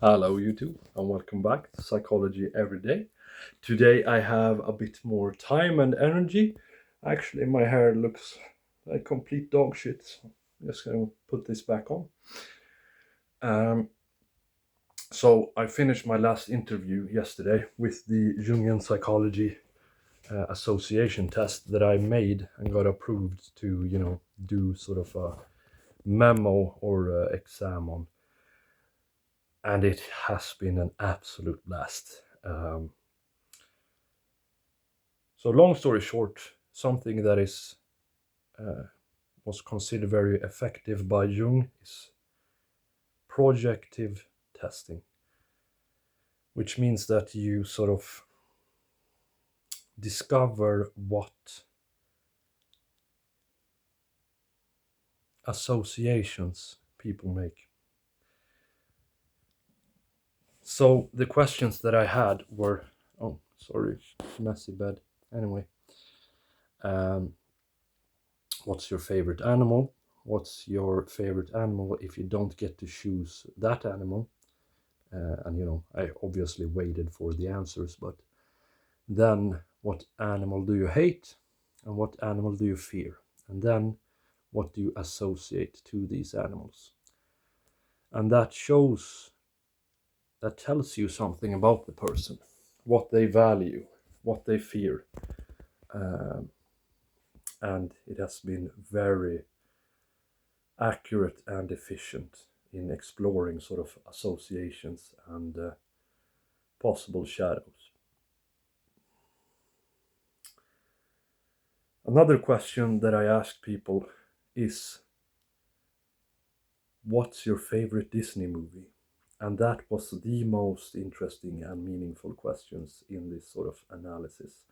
Hello YouTube and welcome back to Psychology Every Day. Today I have a bit more time and energy. Actually my hair looks like complete dog shit, so I'm just gonna put this back on. Um, so I finished my last interview yesterday with the Jungian Psychology Association test that I made and got approved to, do sort of a memo or exam on. And it has been an absolute blast. So long story short, something that is was considered very effective by Jung is projective testing, which means that you sort of discover what associations people make. So the questions that I had were, oh, sorry, messy bed. Anyway, um, what's your favorite animal? What's your favorite animal if you don't get to choose that animal? And I obviously waited for the answers, but then what animal do you hate and what animal do you fear? And then what do you associate to these animals? And that tells you something about the person, what they value, what they fear. And it has been very accurate and efficient in exploring sort of associations and possible shadows. Another question that I ask people is, what's your favorite Disney movie? And that was the most interesting and meaningful questions in this sort of analysis.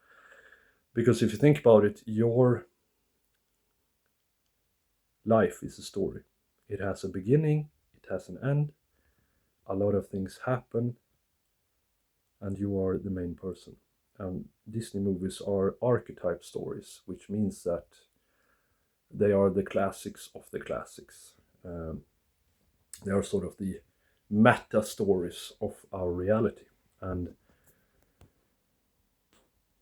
Because if you think about it, your life is a story. It has a beginning, it has an end, a lot of things happen, and you are the main person. And Disney movies are archetype stories, which means that they are the classics of the classics. They are sort of the meta stories of our reality. And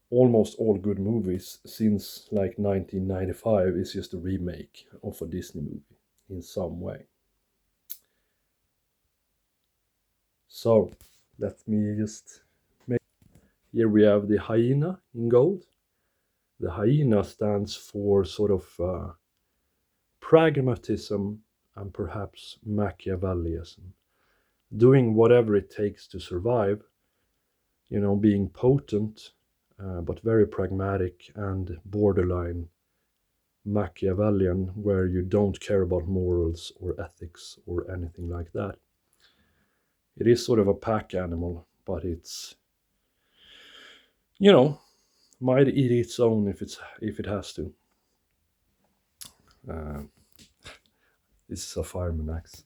almost all good movies since like 1995 is just a remake of a Disney movie in some way. So let me just make. Here we have the hyena in gold. The hyena stands for sort of pragmatism and perhaps Machiavellism, doing whatever it takes to survive, being potent, but very pragmatic and borderline Machiavellian, where you don't care about morals or ethics or anything like that. It is sort of a pack animal, but it's, might eat its own if it has to. Uh, this is a fireman axe.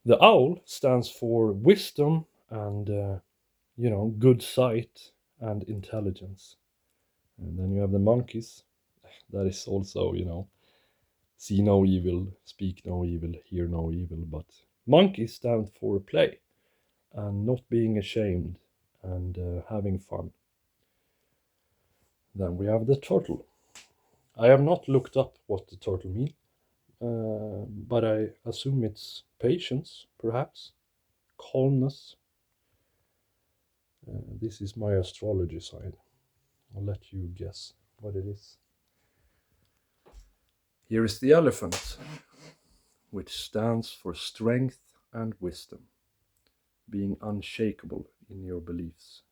The owl stands for wisdom and, good sight and intelligence. And then you have the monkeys. That is also, see no evil, speak no evil, hear no evil. But monkeys stand for play and not being ashamed and having fun. Then we have the turtle. I have not looked up what the turtle means, but I assume it's patience, perhaps, calmness. This is my astrology side. I'll let you guess what it is. Here is the elephant, which stands for strength and wisdom, being unshakable in your beliefs,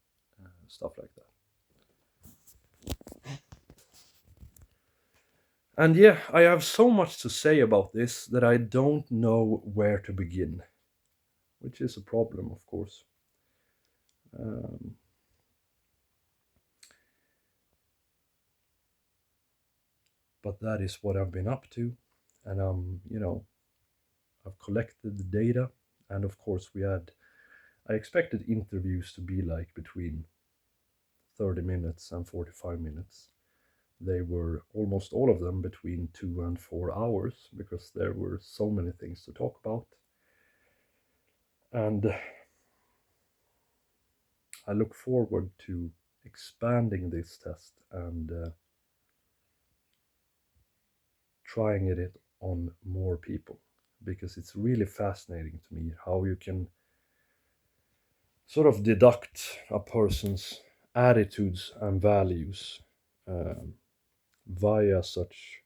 stuff like that. And yeah, I have so much to say about this that I don't know where to begin, which is a problem, of course. But that is what I've been up to, and I've collected the data, and of course I expected interviews to be like between 30 minutes and 45 minutes. They were almost all of them between 2 and 4 hours because there were so many things to talk about. And I look forward to expanding this test and trying it on more people, because it's really fascinating to me how you can sort of deduct a person's attitudes and values via such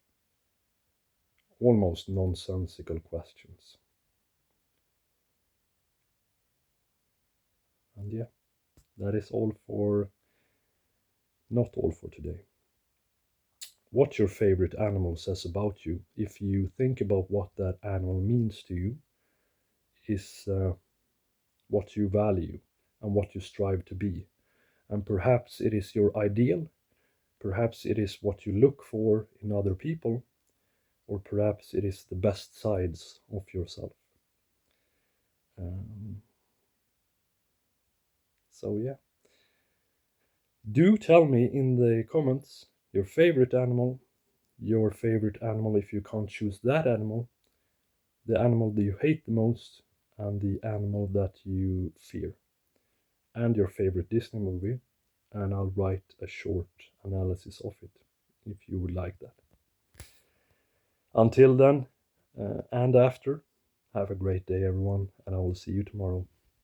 almost nonsensical questions. And yeah, that is all for, not all for today. What your favorite animal says about you, if you think about what that animal means to you, is what you value and what you strive to be. And perhaps it is your ideal, perhaps it is what you look for in other people, or perhaps it is the best sides of yourself. Um, so, yeah. Do tell me in the comments your favorite animal if you can't choose that animal, the animal that you hate the most, and the animal that you fear, and your favorite Disney movie, and I'll write a short analysis of it if you would like that. Until then, and after, have a great day, everyone, and I will see you tomorrow.